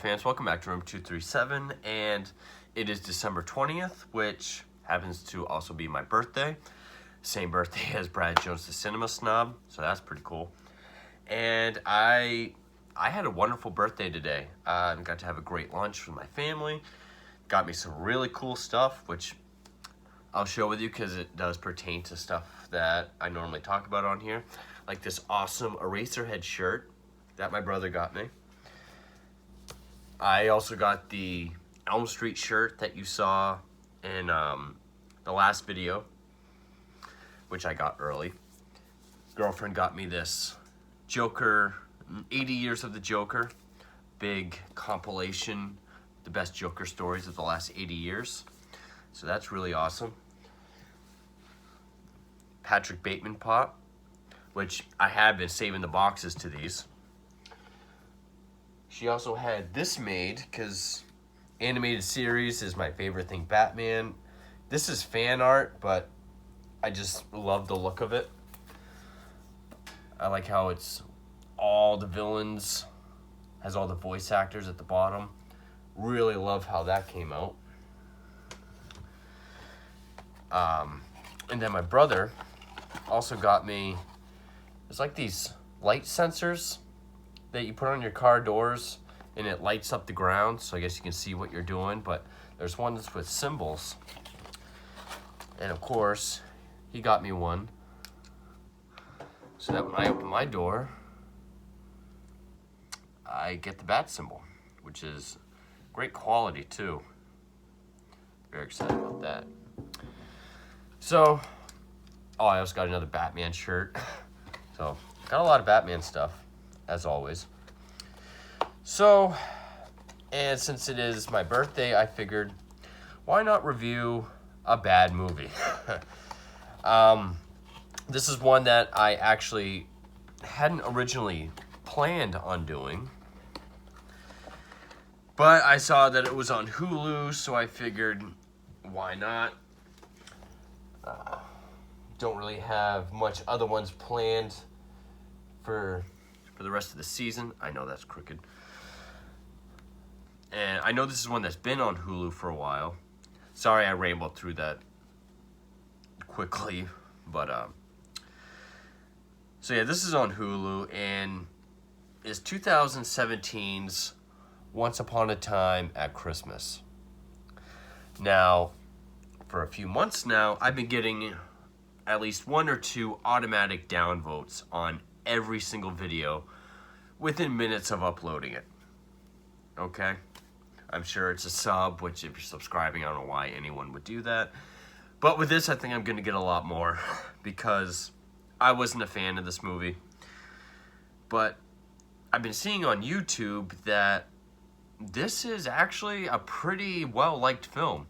fans, welcome back to Room 237, and it is December 20th, which happens to also be my birthday. Same birthday as Brad Jones, the Cinema Snob, so that's pretty cool. And I had a wonderful birthday today. Got to have a great lunch with my family. Got me some really cool stuff, which I'll share with you because it does pertain to stuff that I normally talk about on here. Like this awesome Eraserhead shirt that my brother got me. I also got the Elm Street shirt that you saw in the last video, which I got early. Girlfriend got me this Joker, 80 Years of the Joker, big compilation, the best Joker stories of the last 80 years. So that's really awesome. Patrick Bateman pop, which I have been saving the boxes to these. She also had this made because animated series is my favorite thing, Batman. This is fan art, but I just love the look of it. I like how it's all the villains, has all the voice actors at the bottom. Really love how that came out. And then my brother also got me, it's like these light sensors that you put on your car doors and it lights up the ground, so I guess you can see what you're doing, but there's one that's with symbols. And of course, he got me one so that when I open my door, I get the bat symbol, which is great quality too. Very excited about that. So, I also got another Batman shirt. So, got a lot of Batman stuff, as always. So, and since it is my birthday, I figured, why not review a bad movie? This is one that I actually hadn't originally planned on doing. But I saw that it was on Hulu, so I figured, why not? Don't really have much other ones planned for the rest of the season. I know that's crooked. And I know this is one that's been on Hulu for a while. Sorry I rambled through that quickly, but so yeah, this is on Hulu and is 2017's Once Upon a Time at Christmas. Now, for a few months now, I've been getting at least 1 or 2 automatic downvotes on every single video within minutes of uploading it. Okay? I'm sure it's a sub, which if you're subscribing, I don't know why anyone would do that. But with this, I think I'm going to get a lot more because I wasn't a fan of this movie. But I've been seeing on YouTube that this is actually a pretty well-liked film.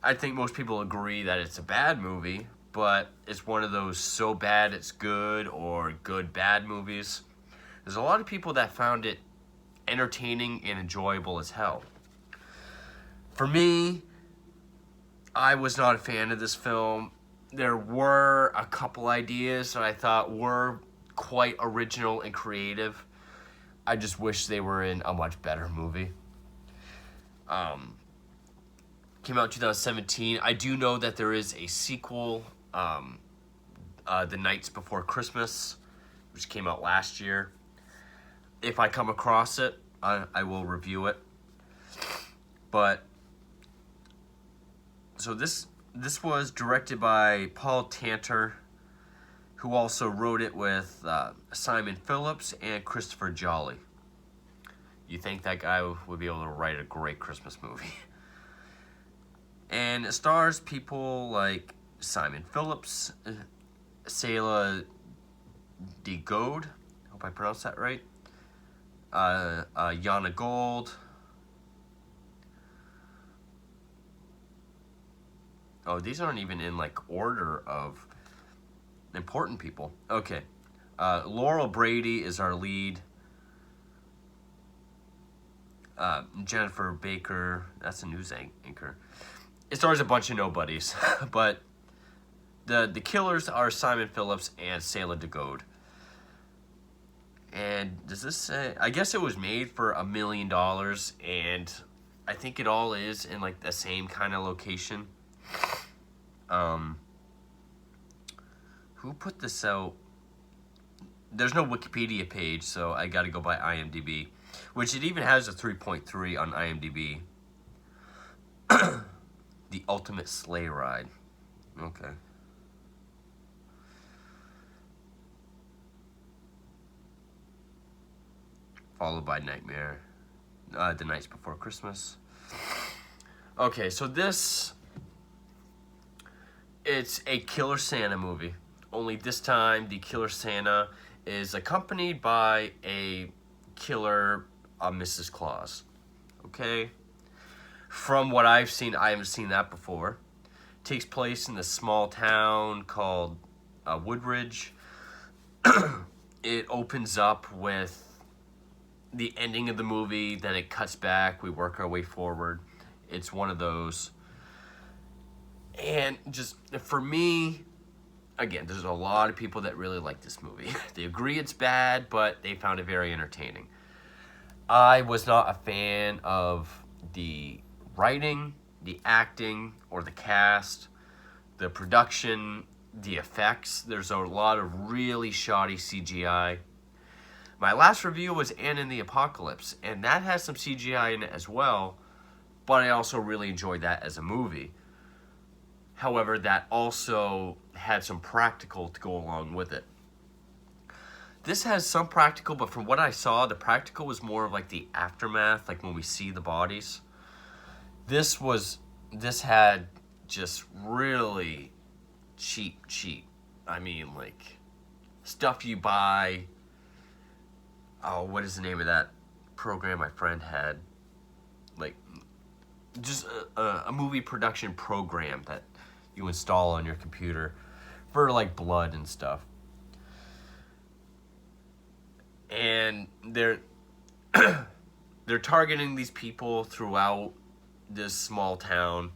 I think most people agree that it's a bad movie, but it's one of those so bad it's good or good bad movies. There's a lot of people that found it entertaining and enjoyable as hell. For me, I was not a fan of this film. There were a couple ideas that I thought were quite original and creative. I just wish they were in a much better movie. Came out in 2017. I do know that there is a sequel, The Nights Before Christmas, which came out last year. If I come across it, I will review it. But, so this was directed by Paul Tanter, who also wrote it with Simon Phillips and Christopher Jolly. You think that guy would be able to write a great Christmas movie. And it stars people like Simon Phillips, Sayla DeGode, I hope I pronounced that right, Yana Gold, these aren't even in like order of important people. Okay, Laurel Brady is our lead. Jennifer Baker, that's a news anchor. It stars a bunch of nobodies, but the killers are Simon Phillips and Sayla DeGode. And does this say? I guess it was made for $1 million, and I think it all is in like the same kind of location. Who put this out? There's no Wikipedia page, so I got to go by IMDb, which it even has a 3.3 on IMDb. The Ultimate Sleigh Ride. Okay. Followed by Nightmare. The Nights Before Christmas. Okay, so it's a Killer Santa movie. Only this time, the Killer Santa is accompanied by a killer Mrs. Claus. Okay? From what I've seen, I haven't seen that before. It takes place in this small town called Woodridge. It opens up with the ending of the movie, then it cuts back, we work our way forward. It's one of those. And just, for me, again, there's a lot of people that really like this movie. They agree it's bad, but they found it very entertaining. I was not a fan of the writing, the acting, or the cast, the production, the effects. There's a lot of really shoddy CGI. My last review was Ant and the Apocalypse, and that has some CGI in it as well, but I also really enjoyed that as a movie. However, that also had some practical to go along with it. This has some practical, but from what I saw, the practical was more of like the aftermath, like when we see the bodies. This had just really cheap. I mean, like, stuff you buy. Oh, what is the name of that program my friend had? Like, just a movie production program that you install on your computer for, like, blood and stuff. And they're targeting these people throughout this small town.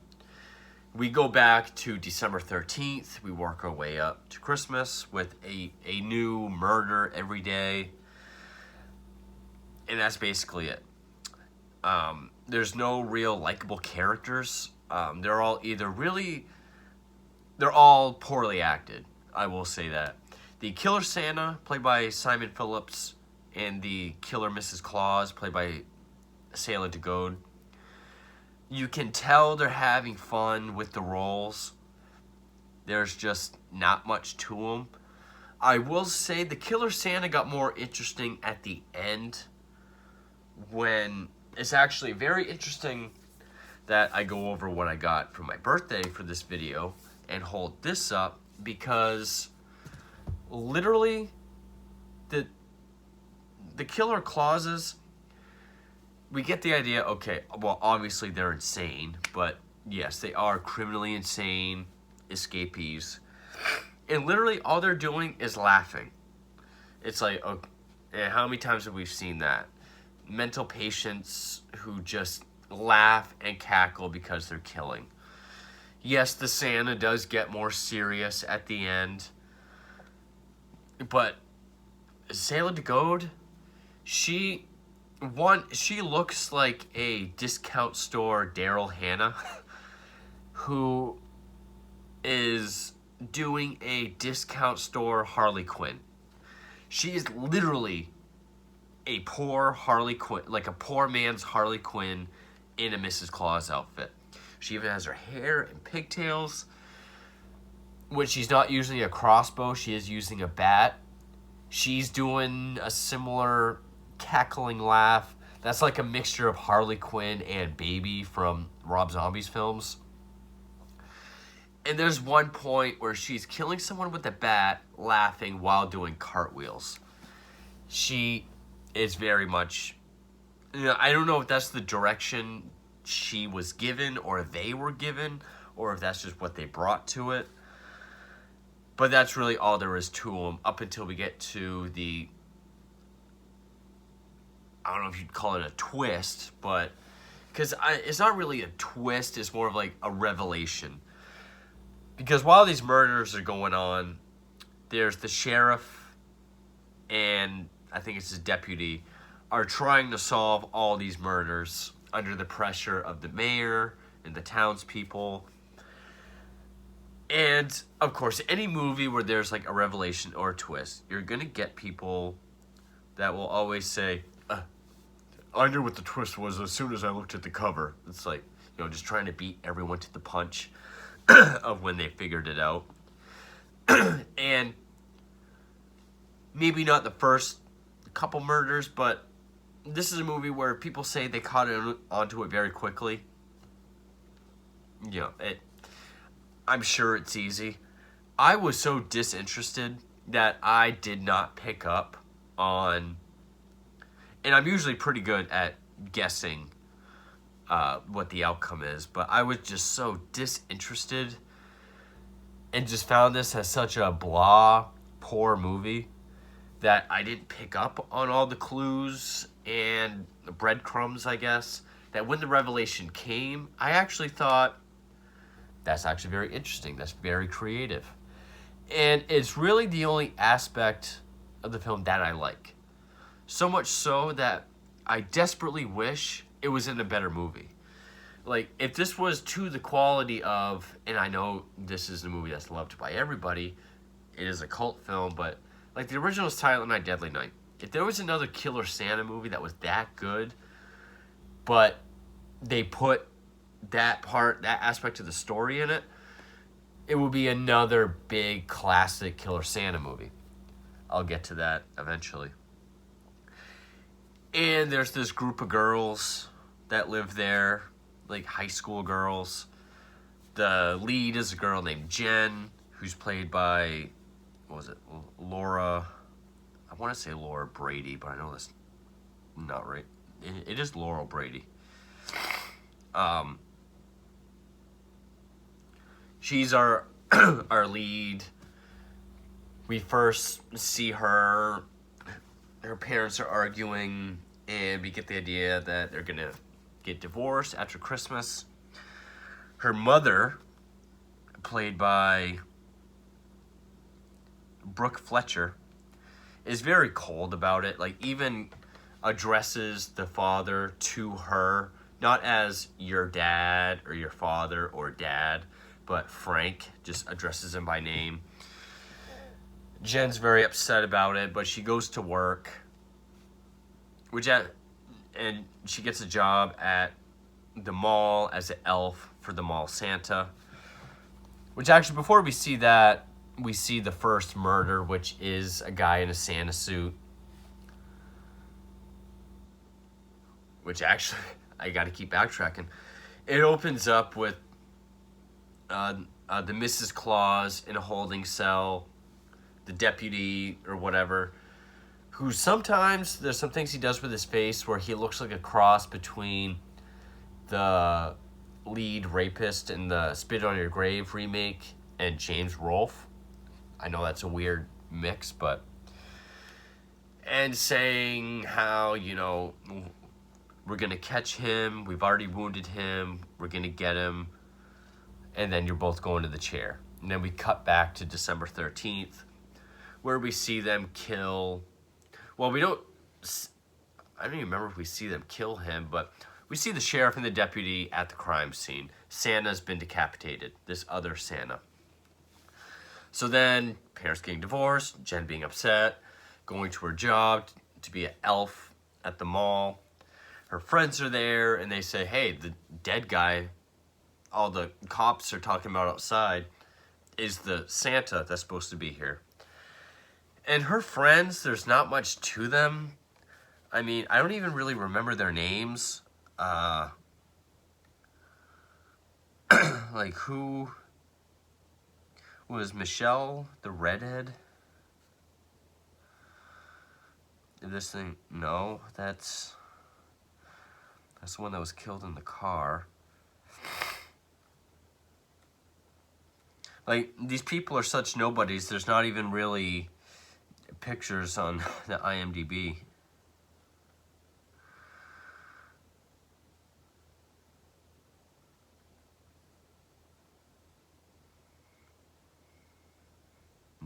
We go back to December 13th. We work our way up to Christmas with a new murder every day. And that's basically it. There's no real likable characters. They're all poorly acted. I will say that. The Killer Santa, played by Simon Phillips, and the Killer Mrs. Claus, played by Sayla DeGode. You can tell they're having fun with the roles. There's just not much to them. I will say the Killer Santa got more interesting at the end, when it's actually very interesting that I go over what I got for my birthday for this video and hold this up, because literally the killer clauses, we get the idea, okay, well, obviously they're insane, but yes, they are criminally insane escapees. And literally all they're doing is laughing. It's like, okay, how many times have we seen that? Mental patients who just laugh and cackle because they're killing. Yes, the Santa does get more serious at the end, but Sayla DeGode, she looks like a discount store Daryl Hannah who is doing a discount store Harley Quinn. She is literally a poor Harley Quinn, like a poor man's Harley Quinn in a Mrs. Claus outfit. She even has her hair and pigtails. When she's not using a crossbow, she is using a bat. She's doing a similar cackling laugh. That's like a mixture of Harley Quinn and Baby from Rob Zombie's films. And there's one point where she's killing someone with a bat, laughing while doing cartwheels. She is very much, I don't know if that's the direction she was given or they were given, or if that's just what they brought to it. But that's really all there is to them up until we get to the, I don't know if you'd call it a twist, but because it's not really a twist, it's more of like a revelation. Because while these murders are going on, there's the sheriff and I think it's his deputy, are trying to solve all these murders under the pressure of the mayor and the townspeople. And, of course, any movie where there's like a revelation or a twist, you're going to get people that will always say, I knew what the twist was as soon as I looked at the cover. It's like, just trying to beat everyone to the punch of when they figured it out. And maybe not the first couple murders, but this is a movie where people say they caught onto it very quickly. I'm sure it's easy. I was so disinterested that I did not pick up on, and I'm usually pretty good at guessing what the outcome is, but I was just so disinterested and just found this as such a blah, poor movie that I didn't pick up on all the clues and the breadcrumbs, I guess, that when the revelation came, I actually thought, that's actually very interesting. That's very creative. And it's really the only aspect of the film that I like. So much so that I desperately wish it was in a better movie. Like, if this was to the quality of, and I know this is a movie that's loved by everybody, it is a cult film, but like the original is Silent Night, Deadly Night. If there was another Killer Santa movie that was that good, but they put that aspect of the story in it, it would be another big classic Killer Santa movie. I'll get to that eventually. And there's this group of girls that live there, like high school girls. The lead is a girl named Jen, who's played by, Laura, I want to say Laura Brady, but I know that's not right. It is Laurel Brady. She's our our lead. We first see her parents are arguing, and we get the idea that they're gonna get divorced after Christmas. Her mother, played by Brooke Fletcher, is very cold about it. Like, even addresses the father to her, not as your dad or your father or dad, but Frank, just addresses him by name. Jen's very upset about it, but she goes to work, and she gets a job at the mall as an elf for the mall Santa. Which actually, before we see that, we see the first murder, which is a guy in a Santa suit. Which actually, I got to keep backtracking. It opens up with the Mrs. Claus in a holding cell, the deputy or whatever, who sometimes, there's some things he does with his face where he looks like a cross between the lead rapist in the Spit on Your Grave remake and James Rolfe. I know that's a weird mix, but... And saying how, we're going to catch him, we've already wounded him, we're going to get him, and then you're both going to the chair. And then we cut back to December 13th, where we see them kill... Well, I don't even remember if we see them kill him, but we see the sheriff and the deputy at the crime scene. Santa's been decapitated, this other Santa. So then, parents getting divorced, Jen being upset, going to her job to be an elf at the mall. Her friends are there, and they say, hey, the dead guy, all the cops are talking about outside, is the Santa that's supposed to be here. And her friends, there's not much to them. I mean, I don't even really remember their names. Like, who was Michelle, the redhead? This thing, no, that's the one that was killed in the car. Like, these people are such nobodies, there's not even really pictures on the IMDb.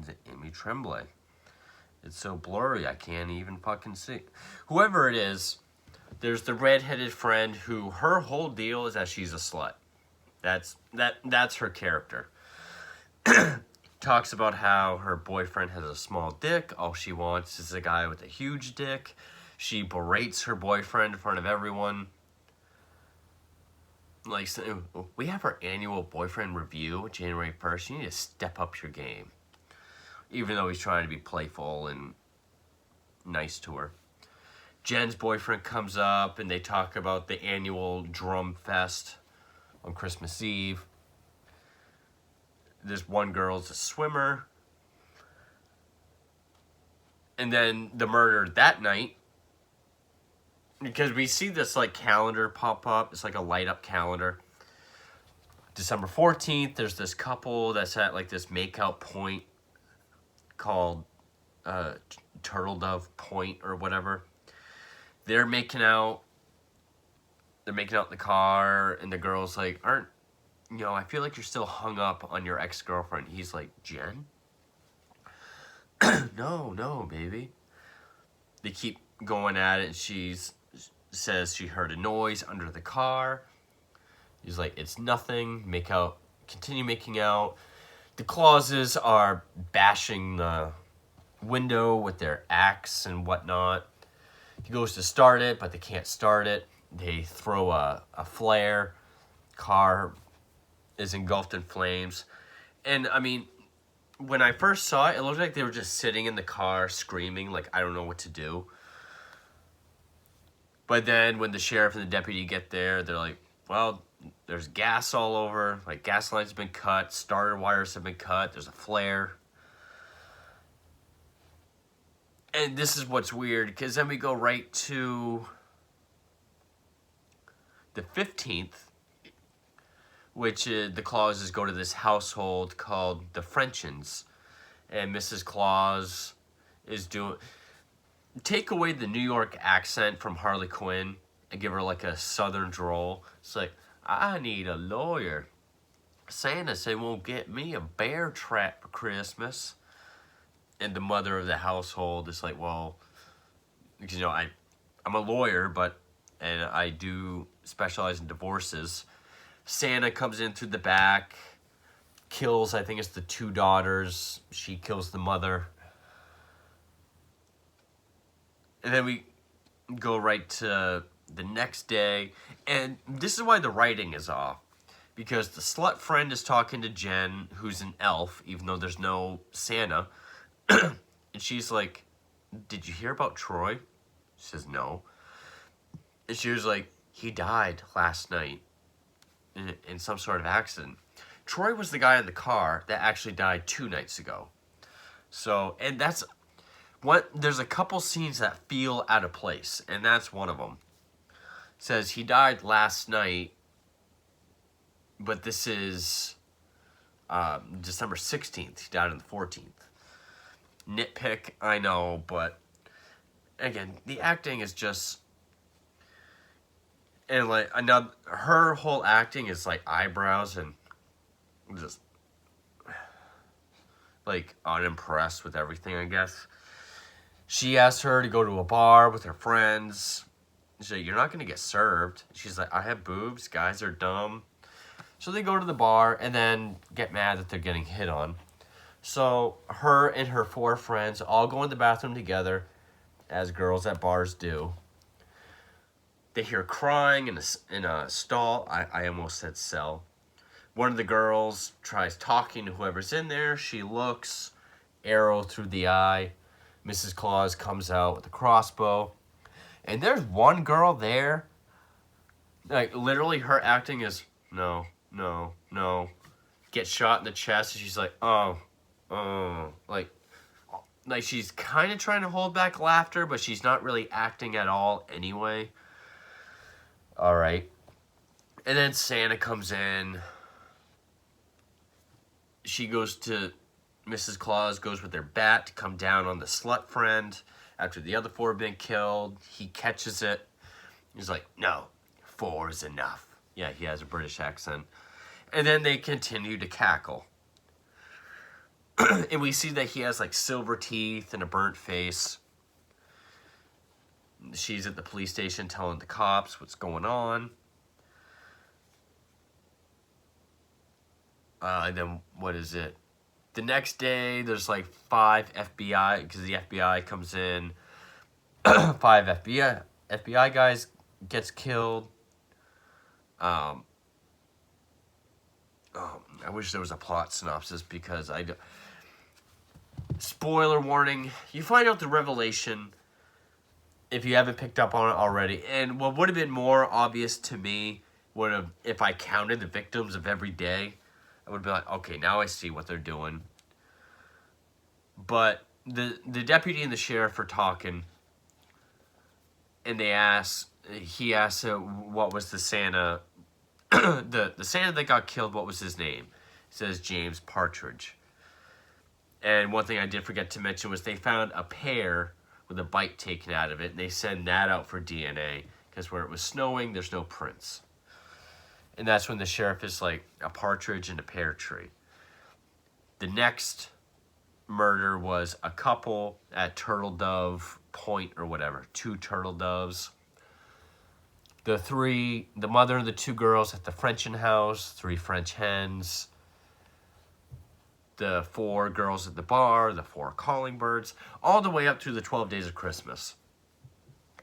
Is it Amy Tremblay? It's so blurry I can't even fucking see. Whoever it is, there's the redheaded friend who her whole deal is that she's a slut. That's her character. Talks about how her boyfriend has a small dick. All she wants is a guy with a huge dick. She berates her boyfriend in front of everyone. Like, so, we have our annual boyfriend review, January 1st. You need to step up your game. Even though he's trying to be playful and nice to her. Jen's boyfriend comes up and they talk about the annual drum fest on Christmas Eve. This one girl's a swimmer. And then the murder that night, because we see this like calendar pop up. It's like a light up calendar. December 14th, there's this couple that's at like this makeout point called Turtle Dove Point or whatever. They're making out in the car, and the girl's like, I feel like you're still hung up on your ex-girlfriend. He's like, Jen? No, baby. They keep going at it, and she says she heard a noise under the car. He's like, it's nothing. Continue making out. The Clauses are bashing the window with their axe and whatnot. He goes to start it, but they can't start it. They throw a flare. Car is engulfed in flames. And, I mean, when I first saw it, it looked like they were just sitting in the car screaming, like, I don't know what to do. But then when the sheriff and the deputy get there, they're like, well, there's gas all over. Like, gas lines have been cut. Starter wires have been cut. There's a flare. And this is what's weird, because then we go right to the 15th, which is the Clauses go to this household called the Frenchins. And Mrs. Claus is take away the New York accent from Harley Quinn and give her like a southern drawl. It's like, I need a lawyer. Santa said won't get me a bear trap for Christmas. And the mother of the household is like, well, because, I'm a lawyer, and I do specialize in divorces. Santa comes in through the back, kills, I think it's the two daughters. She kills the mother. And then we go right to the next day. And this is why the writing is off. Because the slut friend is talking to Jen, who's an elf, even though there's no Santa. And she's like, did you hear about Troy? She says, no. And she was like, he died last night in some sort of accident. Troy was the guy in the car that actually died 2 nights ago. So, and there's a couple scenes that feel out of place, and that's one of them. It says he died last night, but this is December 16th. He died on the 14th. Nitpick, I know, but again, the acting is just, and like her whole acting is like eyebrows and just like unimpressed with everything, I guess. She asked her to go to a bar with her friends. She's like, you're not going to get served. She's like, I have boobs. Guys are dumb. So they go to the bar and then get mad that they're getting hit on. So her and her 4 friends all go in the bathroom together, as girls at bars do. They hear crying in a stall. I almost said cell. One of the girls tries talking to whoever's in there. She looks, arrow through the eye. Mrs. Claus comes out with a crossbow. And there's one girl there, like literally her acting is, no. Gets shot in the chest and she's like, oh. Like she's kind of trying to hold back laughter, but she's not really acting at all anyway. All right. And then Santa comes in. Mrs. Claus goes with their bat to come down on the slut friend after the other 4 have been killed. He catches it. He's like, no, 4 is enough. Yeah, he has a British accent. And then they continue to cackle. And we see that he has like silver teeth and a burnt face. She's at the police station telling the cops what's going on. And then what is it? The next day, there's like 5 FBI, because the FBI comes in. 5 FBI guys gets killed. Oh, I wish there was a plot synopsis because spoiler warning, you find out the revelation if you haven't picked up on it already. And what would have been more obvious to me would have, if I counted the victims of every day, I would be like, okay, now I see what they're doing. But the deputy and the sheriff are talking, and he asks what was the Santa, the Santa that got killed, what was his name? He says James Partridge. And one thing I did forget to mention was they found a pear with a bite taken out of it, and they send that out for DNA, because where it was snowing, there's no prints. And that's when the sheriff is like, a partridge and a pear tree. The next murder was a couple at Turtle Dove Point or whatever, 2 turtle doves. The mother and the 2 girls at the Frenchin house, 3 French hens. The 4 girls at the bar, the 4 calling birds, all the way up through the 12 days of Christmas.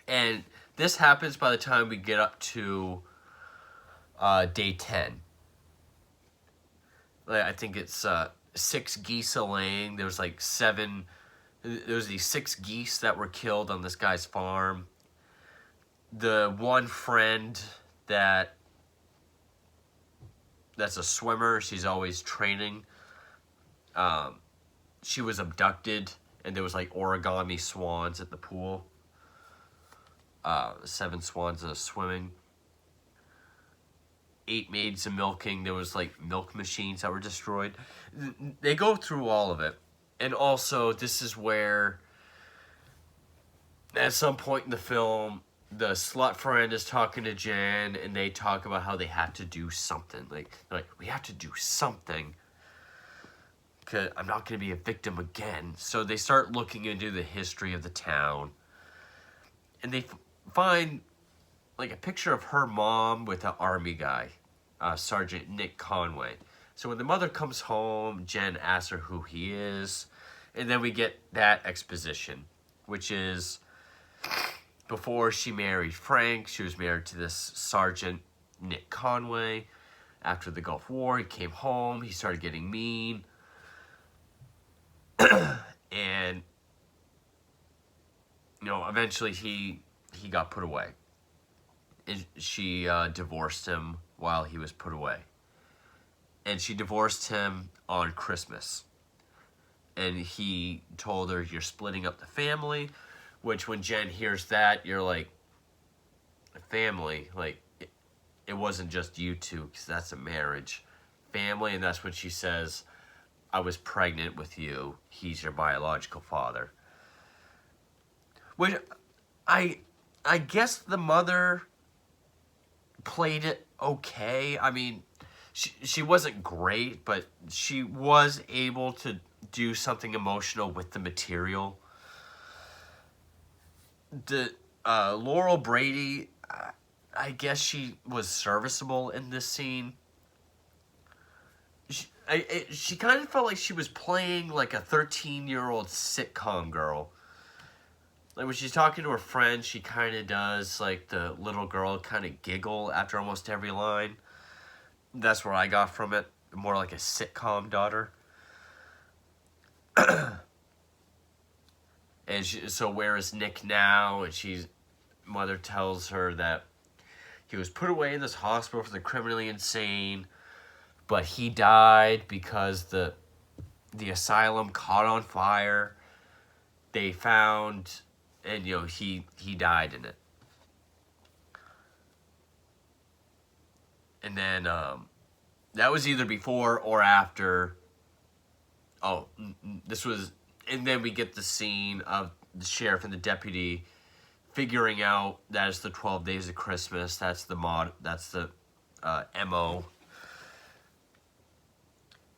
And this happens by the time we get up to day 10. I think it's 6 geese laying. There was like 7. There was these 6 geese that were killed on this guy's farm. The one friend that's a swimmer, she's always training. She was abducted, and there was like origami swans at the pool. 7 swans swimming. 8 maids of milking. There was like milk machines that were destroyed. They go through all of it. And also, this is where, at some point in the film, the slut friend is talking to Jen, and they talk about how they have to do something. Like we have to do something, because I'm not going to be a victim again. So they start looking into the history of the town, and they find like a picture of her mom with an army guy, Sergeant Nick Conway. So when the mother comes home, Jen asks her who he is, and then we get that exposition, which is before she married Frank, she was married to this Sergeant Nick Conway. After the Gulf War, he came home, he started getting mean, and eventually he got put away. And she divorced him while he was put away. And she divorced him on Christmas. And he told her, you're splitting up the family, which when Jen hears that, you're like, family, like, it wasn't just you two, because that's a marriage. Family, and that's when she says, I was pregnant with you. He's your biological father. Which, I guess the mother played it okay. I mean, she wasn't great, but she was able to do something emotional with the material. The Laurel Brady, I guess she was serviceable in this scene. She kind of felt like she was playing like a 13-year-old sitcom girl. Like when she's talking to her friend, she kind of does like the little girl kind of giggle after almost every line. That's what I got from it. More like a sitcom daughter. And so where is Nick now? And mother tells her that he was put away in this hospital for the criminally insane, but he died because the asylum caught on fire. They found, and he died in it. And then that was either before or after. Oh, this was, and then we get the scene of the sheriff and the deputy figuring out that it's the 12 days of Christmas. That's the MO.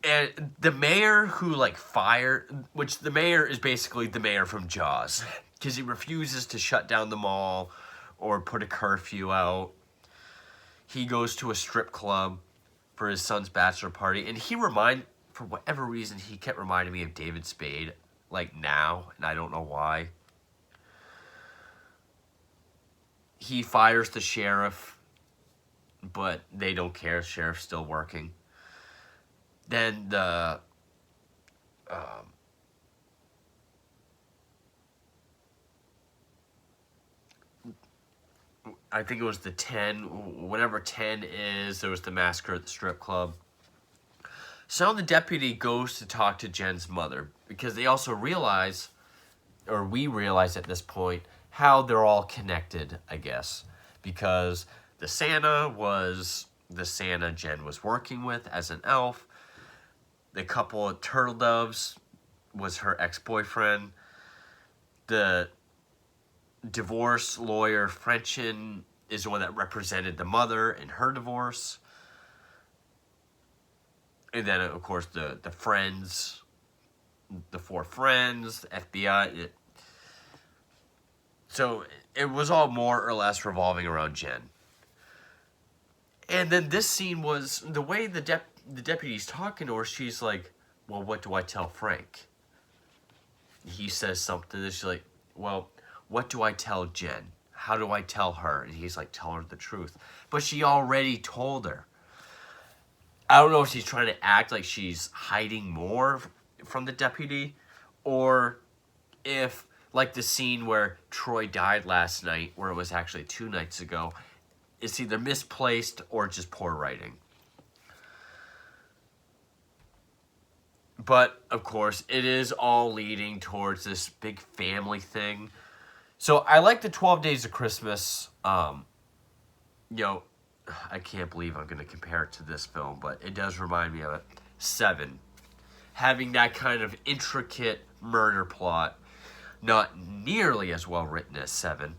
And And the mayor who like fired, which the mayor is basically the mayor from Jaws, because he refuses to shut down the mall or put a curfew out. He goes to a strip club for his son's bachelor party, and for whatever reason, he kept reminding me of David Spade, like now, and I don't know why. He fires the sheriff, but they don't care. Sheriff's still working. Then I think it was the 10, whatever 10 is, there was the massacre at the strip club. So the deputy goes to talk to Jen's mother because they also realize, or we realize at this point, how they're all connected, I guess. Because the Santa was the Santa Jen was working with as an elf. The couple of turtle doves was her ex-boyfriend. The divorce lawyer Frenchin is the one that represented the mother in her divorce. And then, of course, the friends, the 4 friends, the FBI. So it was all more or less revolving around Jen. And then this scene was, the way the deputy's talking to her, she's like, well, what do I tell Frank? He says something, and she's like, well, what do I tell Jen? How do I tell her? And he's like, tell her the truth. But she already told her. I don't know if she's trying to act like she's hiding more from the deputy, or if, like the scene where Troy died last night, where it was actually 2 nights ago, it's either misplaced or just poor writing. But, of course, it is all leading towards this big family thing. So, I like the 12 Days of Christmas. I can't believe I'm going to compare it to this film, but it does remind me of it. 7. Having that kind of intricate murder plot. Not nearly as well written as 7.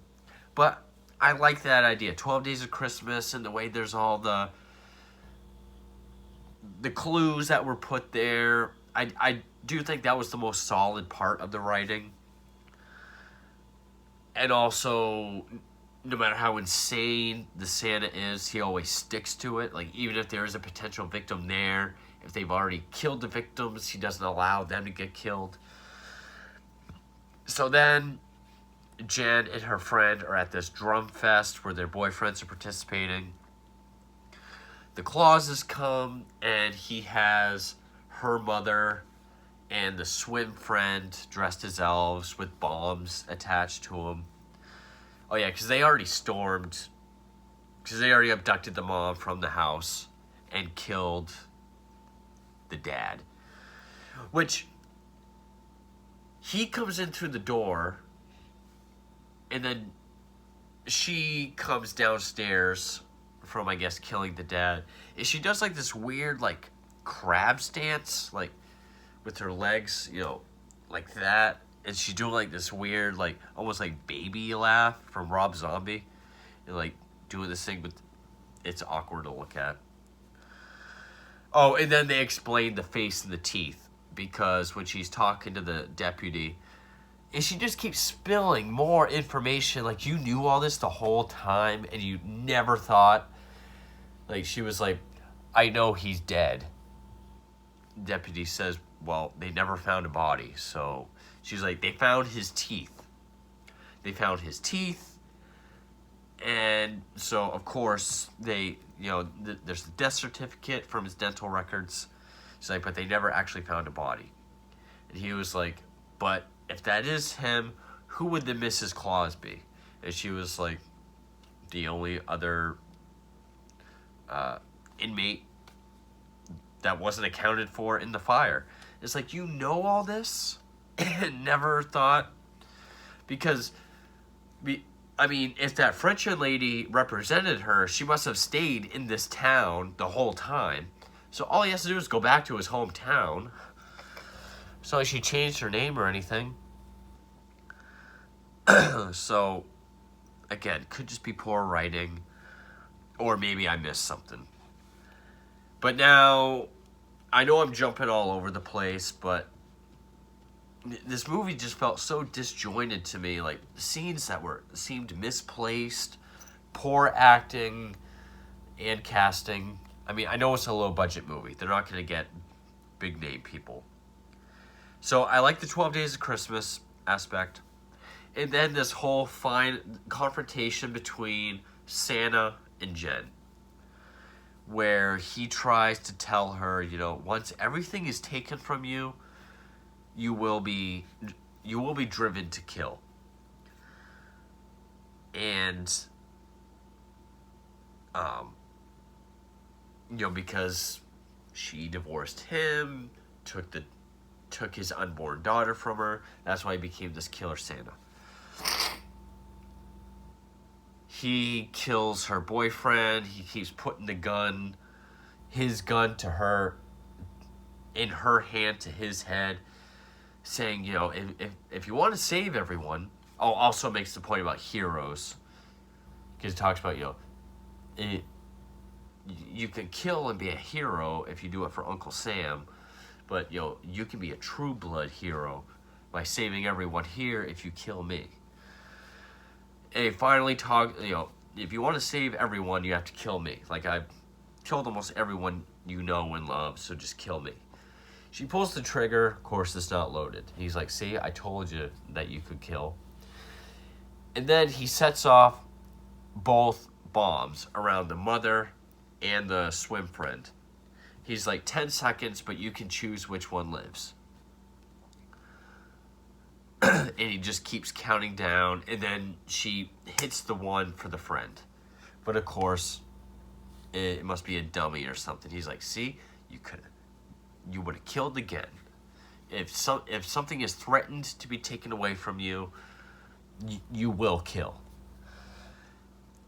But I like that idea. 12 Days of Christmas and the way there's all the clues that were put there. I do think that was the most solid part of the writing. And also, no matter how insane the Santa is, he always sticks to it. Like, even if there is a potential victim there, if they've already killed the victims, he doesn't allow them to get killed. So then, Jen and her friend are at this drum fest where their boyfriends are participating. The Clauses come, and he has her mother and the swim friend dressed as elves with bombs attached to them. Oh yeah, because they already abducted the mom from the house and killed the dad. Which, he comes in through the door, and then she comes downstairs from, I guess, killing the dad. And she does like this weird, like, crab stance, like, with her legs, like that. And she's doing like this weird, like, almost like baby laugh from Rob Zombie. And like doing this thing, but it's awkward to look at. Oh, and then they explain the face and the teeth. Because when she's talking to the deputy, and she just keeps spilling more information. Like, you knew all this the whole time and you never thought. Like, she was like, I know he's dead. Deputy says, well, they never found a body. So she's like, they found his teeth. And so, of course, there's the death certificate from his dental records. She's like, but they never actually found a body. And he was like, but if that is him, who would the Mrs. Claus be? And she was like, the only other inmate that wasn't accounted for in the fire. It's like, you know all this and never thought, because if that French lady represented her, she must have stayed in this town the whole time. So all he has to do is go back to his hometown. It's not like she changed her name or anything. So, again, could just be poor writing, or maybe I missed something. But now, I know I'm jumping all over the place, but this movie just felt so disjointed to me. Like scenes that seemed misplaced, poor acting and casting. I mean, I know it's a low budget movie. They're not going to get big name people. So I like the 12 Days of Christmas aspect. And then this whole fine confrontation between Santa and Jen, where he tries to tell her, once everything is taken from you, you will be driven to kill. And because she divorced him, took his unborn daughter from her, that's why he became this killer Santa. He kills her boyfriend. He keeps putting his gun to her, in her hand to his head, saying, if you want to save everyone. Oh, also makes the point about heroes, because it talks about, you can kill and be a hero if you do it for Uncle Sam, but you can be a true blood hero by saving everyone here if you kill me. And he finally if you want to save everyone, you have to kill me. Like, I've killed almost everyone you know and love, so just kill me. She pulls the trigger. Of course, it's not loaded. He's like, see, I told you that you could kill. And then he sets off both bombs around the mother and the swim friend. He's like, 10 seconds, but you can choose which one lives. And he just keeps counting down, and then she hits the one for the friend. But of course, it must be a dummy or something. He's like, see, you would have killed again. If something is threatened to be taken away from you, you will kill.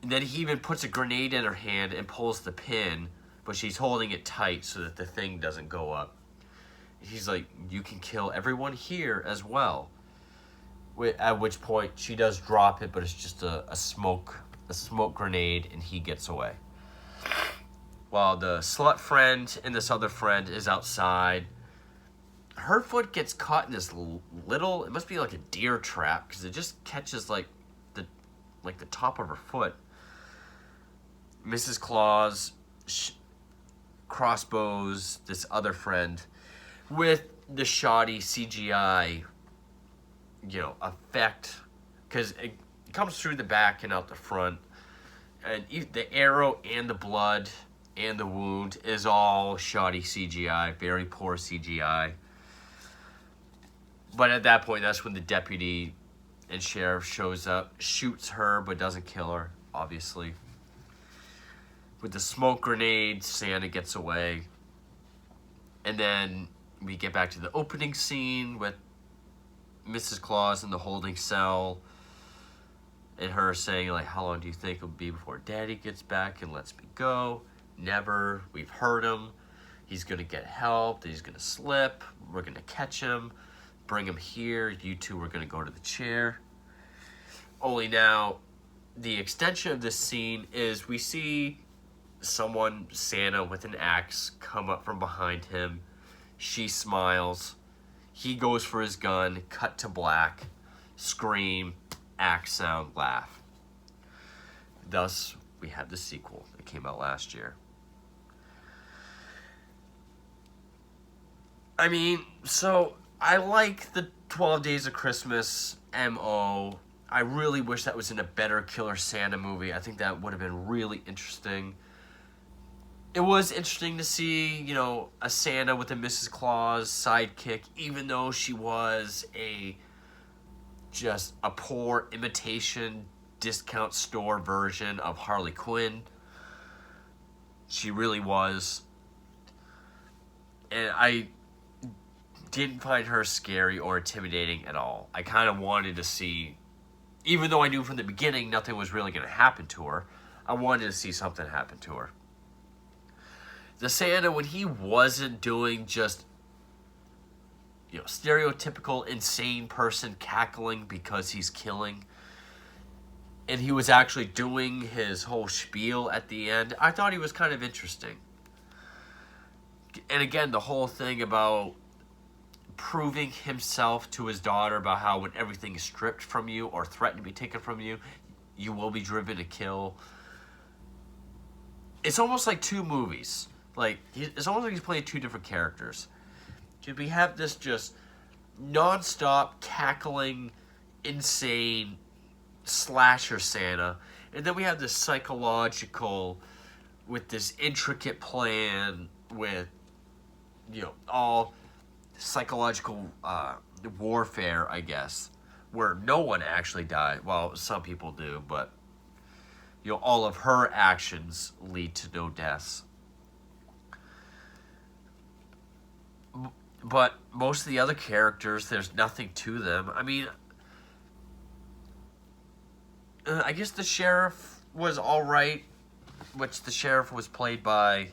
And then he even puts a grenade in her hand and pulls the pin, but she's holding it tight so that the thing doesn't go up. He's like, you can kill everyone here as well. At which point she does drop it, but it's just a smoke grenade, and he gets away. While the slut friend and this other friend is outside, her foot gets caught in this little, it must be like a deer trap, because it just catches like the top of her foot. Mrs. Claus crossbows this other friend with the shoddy CGI effect, because it comes through the back and out the front, and the arrow and the blood and the wound is all shoddy CGI, very poor CGI. But at that point, that's when the deputy and sheriff shows up, shoots her, but doesn't kill her, obviously. With the smoke grenade, Santa gets away. And then we get back to the opening scene with Mrs. Claus in the holding cell, and her saying, like, how long do you think it'll be before Daddy gets back and lets me go? Never. We've hurt him. He's going to get help. He's going to slip. We're going to catch him. Bring him here. You two are going to go to the chair. Only now, the extension of this scene is we see Santa with an axe, come up from behind him. She smiles. He goes for his gun. Cut to black. Scream. Axe sound. Laugh. Thus, we have the sequel that came out last year. I mean, so I like the 12 Days of Christmas MO. I really wish that was in a better Killer Santa movie. I think that would have been really interesting. It was interesting to see, a Santa with a Mrs. Claus sidekick, even though she was just a poor imitation discount store version of Harley Quinn. She really was. And I didn't find her scary or intimidating at all. I kind of wanted to see, even though I knew from the beginning nothing was really going to happen to her, I wanted to see something happen to her. The Santa, when he wasn't doing just, stereotypical insane person cackling because he's killing, and he was actually doing his whole spiel at the end, I thought he was kind of interesting. And again, the whole thing about proving himself to his daughter about how when everything is stripped from you or threatened to be taken from you, you will be driven to kill. It's almost like two movies. Like, it's almost like he's playing two different characters. We have this just non-stop cackling, insane slasher Santa, and then we have this psychological with this intricate plan with, all psychological warfare, I guess, where no one actually died. Well, some people do, but all of her actions lead to no deaths. But most of the other characters, there's nothing to them. I mean, I guess the sheriff was all right, which the sheriff was played by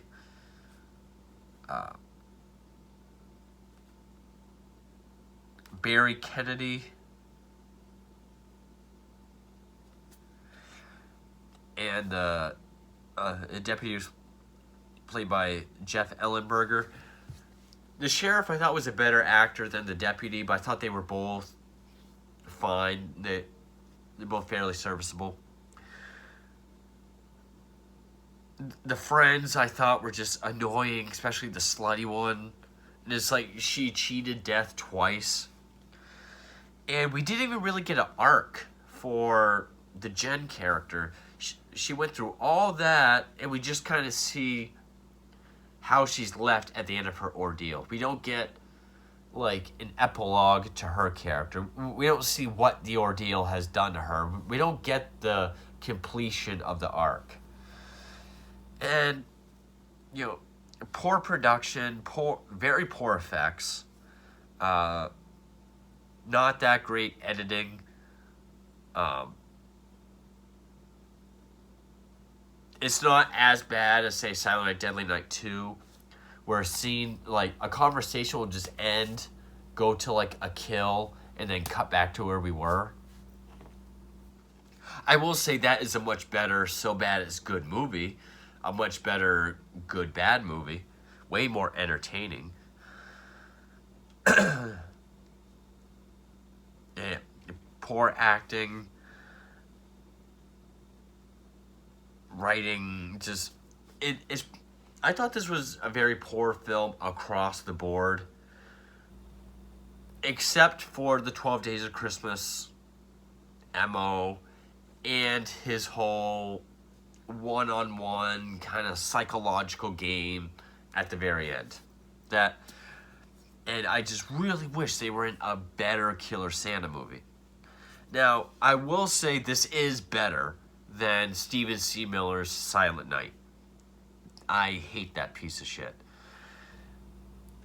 Barry Kennedy. And a deputy was played by Jeff Ellenberger. The sheriff, I thought, was a better actor than the deputy, but I thought they were both fine. They're both fairly serviceable. The friends, I thought, were just annoying, especially the slutty one. And it's like she cheated death twice. And we didn't even really get an arc for the Jen character. She went through all that, and we just kind of see how she's left at the end of her ordeal. We don't get, like, an epilogue to her character. We don't see what the ordeal has done to her. We don't get the completion of the arc. And, poor production, very poor effects, not that great editing. It's not as bad as, say, Silent Night, Deadly Night 2, where a scene, like, a conversation will just end, go to, like, a kill, and then cut back to where we were. I will say that is a much better so bad it's good movie. A much better good bad movie. Way more entertaining. And poor acting. Writing, just it's. I thought this was a very poor film across the board, except for the 12 Days of Christmas MO and his whole one-on-one kind of psychological game at the very end. And I just really wish they were in a better Killer Santa movie. Now, I will say this is better than Stephen C. Miller's Silent Night. I hate that piece of shit.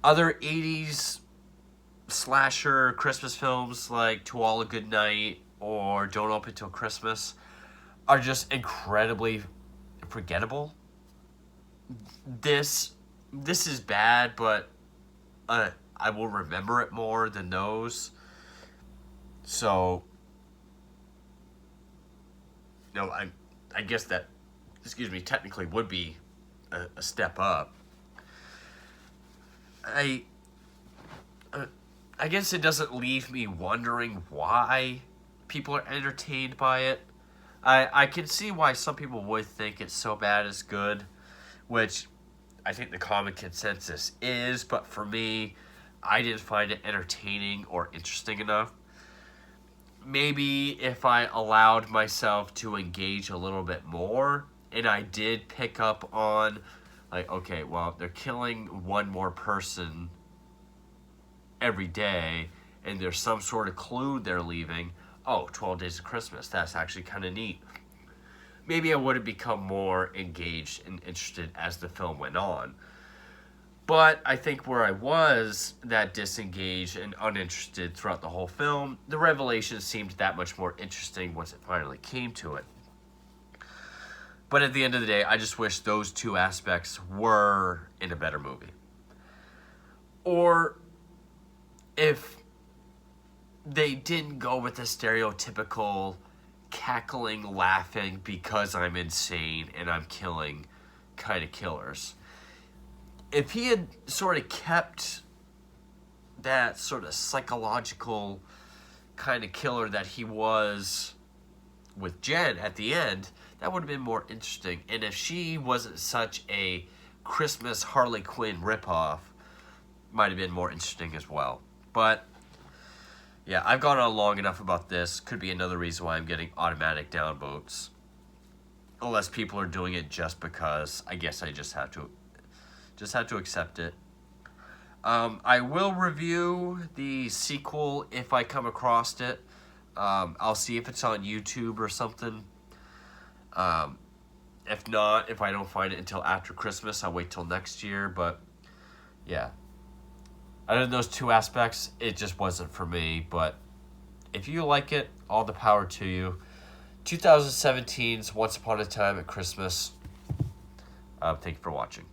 Other 80s slasher Christmas films like To All a Good Night or Don't Open Till Christmas are just incredibly forgettable. This is bad, but I will remember it more than those. So, I guess that, technically would be a step up. I guess it doesn't leave me wondering why people are entertained by it. I can see why some people would think it's so bad it's good, which I think the common consensus is, but for me, I didn't find it entertaining or interesting enough. Maybe if I allowed myself to engage a little bit more, and I did pick up on, like, okay, well, they're killing one more person every day, and there's some sort of clue they're leaving. Oh, 12 Days of Christmas, that's actually kind of neat. Maybe I would have become more engaged and interested as the film went on. But I think where I was that disengaged and uninterested throughout the whole film, the revelation seemed that much more interesting once it finally came to it. But at the end of the day, I just wish those two aspects were in a better movie. Or if they didn't go with the stereotypical cackling, laughing because I'm insane and I'm killing kind of killers. if he had sort of kept that sort of psychological kind of killer that he was with Jen at the end, that would have been more interesting. And if she wasn't such a Christmas Harley Quinn ripoff, might have been more interesting as well. But yeah, I've gone on long enough about this. Could be another reason why I'm getting automatic downvotes. Unless people are doing it just because. I guess I just have to accept it. I will review the sequel if I come across it. I'll see if it's on YouTube or something. If not, if I don't find it until after Christmas, I'll wait till next year. But yeah, other than those two aspects, it just wasn't for me. But if you like it, all the power to you. 2017's Once Upon a Time at Christmas. Thank you for watching.